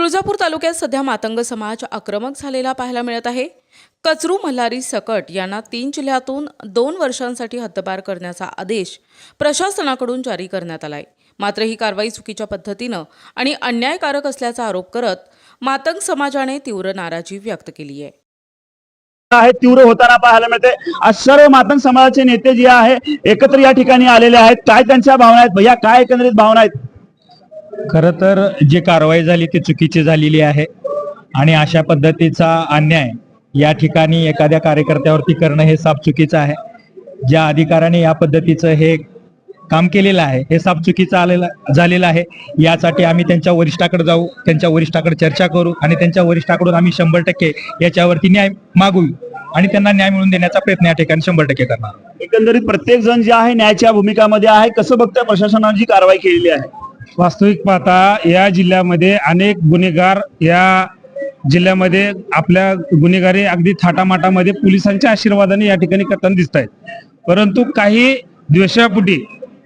तुळजापूर तालुक्यात सध्या मातंग समाज आक्रमक झालेला पाहायला मिळत आहे। कचरू मल्हारी सकट यांना 3 जिल्ह्यातून 2 वर्षांसाठी हद्दपार करण्याचा आदेश प्रशासनाकडून जारी करण्यात आलाय। मात्र ही कारवाई चुकीच्या पद्धतीनं आणि अन्यायकारक असल्याचा आरोप करत मातंग समाजाने तीव्र नाराजी व्यक्त केली आहे। तीव्र होताना पाहायला मिळते। आज सर्व मातंग समाजाचे नेते जे आहे एकत्र या ठिकाणी आलेले आहेत। काय त्यांच्या भावना आहेत भैया, काय एकंदरीत भावना आहेत? खरं तर जी कारवाई झाली ती चुकीची झालेली आहे आणि अशा पद्धतीचा अन्याय या ठिकाणी एखाद्या कार्यकर्त्यावरती करणं हे साफ चुकीचं आहे। ज्या अधिकाऱ्याने या पद्धतीचं हे काम केलेलं आहे हे साफ चुकीचं झालेलं आहे। यासाठी आम्ही त्यांच्या वरिष्ठाकडे जाऊ, त्यांच्या वरिष्ठाकडे चर्चा करू आणि त्यांच्या वरिष्ठाकडून आम्ही 100% याच्यावरती न्याय मागू आणि त्यांना न्याय मिळवून देण्याचा प्रयत्न या ठिकाणी 100% करणार। एकंदरीत प्रत्येक जण जे आहे न्यायाच्या भूमिकामध्ये आहे। कसं बघताय प्रशासनाने जी कारवाई केलेली आहे? वास्तविक पाहता या जिल्ह्यामध्ये अनेक गुन्हेगार या जिल्ह्यामध्ये आपल्या गुन्हेगारी अगदी थाटामाटामध्ये पोलिसांच्या आशीर्वादाने या ठिकाणी करताना दिसत आहेत। परंतु काही द्वेषापोटी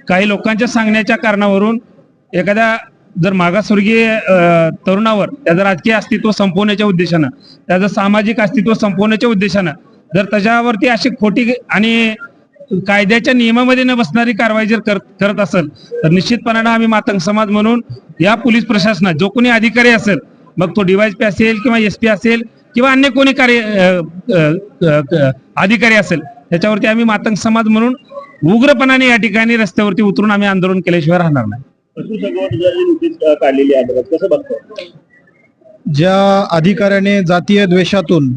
काही लोकांच्या सांगण्याच्या कारणावरून एखाद्या जर मागासवर्गीय तरुणावर त्याचं राजकीय अस्तित्व संपवण्याच्या उद्देशानं, त्याचं सामाजिक अस्तित्व संपवण्याच्या उद्देशानं जर त्याच्यावरती अशी खोटी आणि कायद्याच्या नियमामध्ये न बसणारी कारवाई जर करत असेल तर निश्चितपणाने आम्ही मातंग समाज म्हणून या पोलीस प्रशासनात जो कोणी अधिकारी असेल, मग तो DYSP असेल किंवा SP असेल किंवा अन्य कोणी अधिकारी असेल, त्याच्यावरती आम्ही मातंग समाज म्हणून उग्रपणाने या ठिकाणी रस्त्यावरती उतरून आम्ही आंदोलन केल्याशिवाय राहणार नाही। ज्या अधिकाऱ्याने जातीय द्वेषातून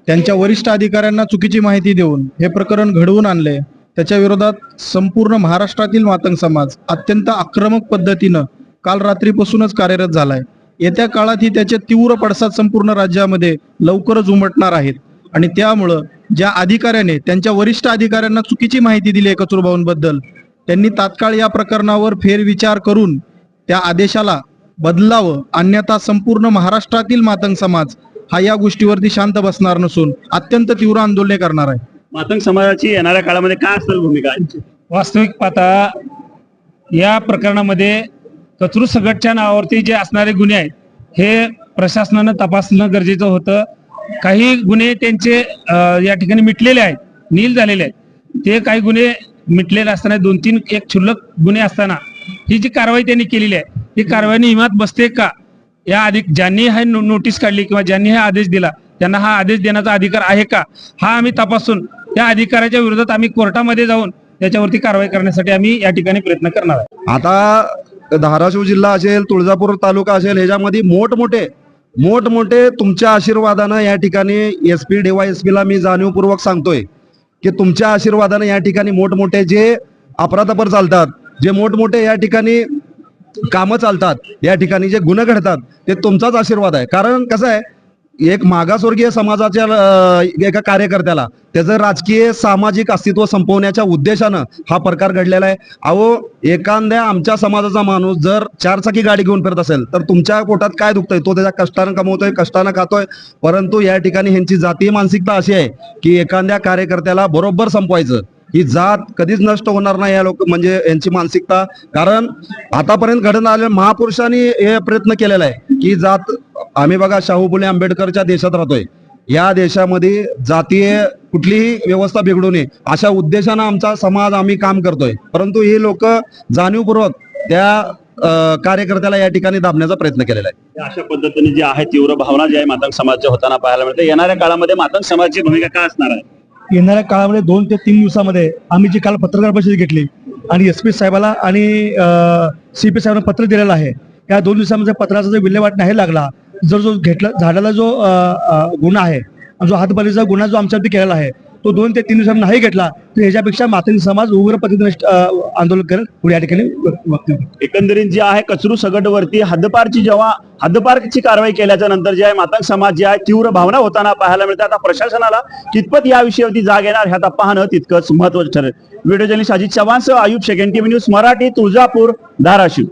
त्यांच्या वरिष्ठ अधिकाऱ्यांना चुकीची माहिती देऊन हे प्रकरण घडवून आणले, त्याच्या विरोधात संपूर्ण महाराष्ट्रातील मातंग समाज अत्यंत आक्रमक पद्धतीनं काल रात्रीपासूनच कार्यरत झालाय। येत्या काळातही त्याचे तीव्र पडसाद संपूर्ण राज्यामध्ये लवकरच उमटणार आहेत आणि त्यामुळं ज्या अधिकाऱ्याने त्यांच्या वरिष्ठ अधिकाऱ्यांना चुकीची माहिती दिली कचरू भाऊंबद्दल, त्यांनी तात्काळ या प्रकरणावर फेरविचार करून त्या आदेशाला बदलावं, अन्यथा संपूर्ण महाराष्ट्रातील मातंग समाज हा या गोष्टीवरती शांत बसणार नसून अत्यंत तीव्र आंदोलने करणार आहे। मातंग समाजाची येणाऱ्या काळामध्ये काय असेल भूमिका? वास्तविक पाहता या प्रकरणामध्ये कचरू सकटच्या नावावरती जे असणारे गुन्हे आहेत हे प्रशासनानं तपासणं गरजेचं होतं। काही गुन्हे त्यांचे या ठिकाणी मिटलेले आहेत, नील झालेले आहेत। ते काही गुन्हे मिटलेले असताना 2-3 एक क्षुल्लक गुन्हे असताना ही जी कारवाई त्यांनी केलेली आहे ही कारवाई नियमात बसते का? या ज्यांनी हा नोटीस काढली किंवा ज्यांनी हा आदेश दिला त्यांना हा आदेश देण्याचा अधिकार आहे का, हा आम्ही तपासून त्या अधिकाऱ्याच्या विरोधात आम्ही कोर्टामध्ये जाऊन त्याच्यावरती कारवाई करण्यासाठी आम्ही या ठिकाणी प्रयत्न करणार आहे। आता धाराशिव जिल्हा असेल, तुळजापूर तालुका असेल, ह्याच्यामध्ये मोठमोठे तुमच्या आशीर्वादानं या ठिकाणी SP DYSP ला मी जाणीवपूर्वक सांगतोय की तुमच्या आशीर्वादानं या ठिकाणी मोठमोठे जे अपराधापर चालतात, जे मोठमोठे या ठिकाणी कामं चालतात, या ठिकाणी जे गुन्हे घडतात, ते तुमचाच आशीर्वाद आहे। कारण कसं आहे, एक मागासवर्गीय समाजाच्या एका कार्यकर्त्याला त्याचं राजकीय सामाजिक अस्तित्व संपवण्याच्या उद्देशानं हा प्रकार घडलेला आहे। अहो, एखाद्या आमच्या समाजाचा माणूस जर 4 चाकी गाडी घेऊन फिरत असेल तर तुमच्या पोटात काय दुखतंय? तो त्याच्या कष्टानं कमवतोय, कष्टानं खातोय। परंतु या ठिकाणी ह्यांची जातीय मानसिकता अशी आहे की एखाद्या कार्यकर्त्याला बरोबर संपवायचं, ही जात कधीच नष्ट होणार नाही या म्हणजे यांची मानसिकता। कारण आतापर्यंत घडून आलेल्या महापुरुषांनी हे प्रयत्न केलेला आहे की जात, आम्ही बघा शाहू फुले आंबेडकरच्या देशात राहतोय, या देशामध्ये जातीय कुठलीही व्यवस्था बिघडू नये अशा उद्देशानं आमचा समाज आम्ही काम करतोय। परंतु हे लोक जाणीवपूर्वक त्या कार्यकर्त्याला या ठिकाणी दाबण्याचा प्रयत्न केलेला आहे। अशा पद्धतीने जी आहे तीव्र भावना जी आहे मातंग समाजाच्या होताना पाहायला मिळते। येणाऱ्या काळामध्ये मातंग समाजाची भूमिका काय असणार आहे? येणाऱ्या काळामध्ये 2 ते 3 दिवसामध्ये आम्ही जी काल पत्रकार परिषद घेतली आणि SP साहेबाला आणि CP साहेबांना पत्र दिलेलं आहे, या 2 दिवसामध्ये पत्राचा जर विल्हेवाट नाही लागला, जो झाडाला जो गुन्हा आहे, जो हातबलीचा गुन्हा जो आमच्यावरती केलेला आहे, तो 2 ते 3 दिवसांनी नाही घेतला तर ह्याच्यापेक्षा मातंग समाज उग्र पद्धतीने आंदोलन करेल पुढे या ठिकाणी। एकंदरीत जी आहे कचरू सकटवरती हद्दपारची कारवाई केल्याच्या नंतर जे आहे मातंग समाज जे आहे तीव्र भावना होताना पाहायला मिळते। आता प्रशासनाला कितपत या विषयावरती जाग येणार हे आता पाहणं तितकंच महत्त्वाचं ठरेल। व्हिडिओ जर्नलिस्ट अजित चव्हाणसह आयुब शेख, NTV न्यूज मराठी, तुळजापूर, धाराशिव।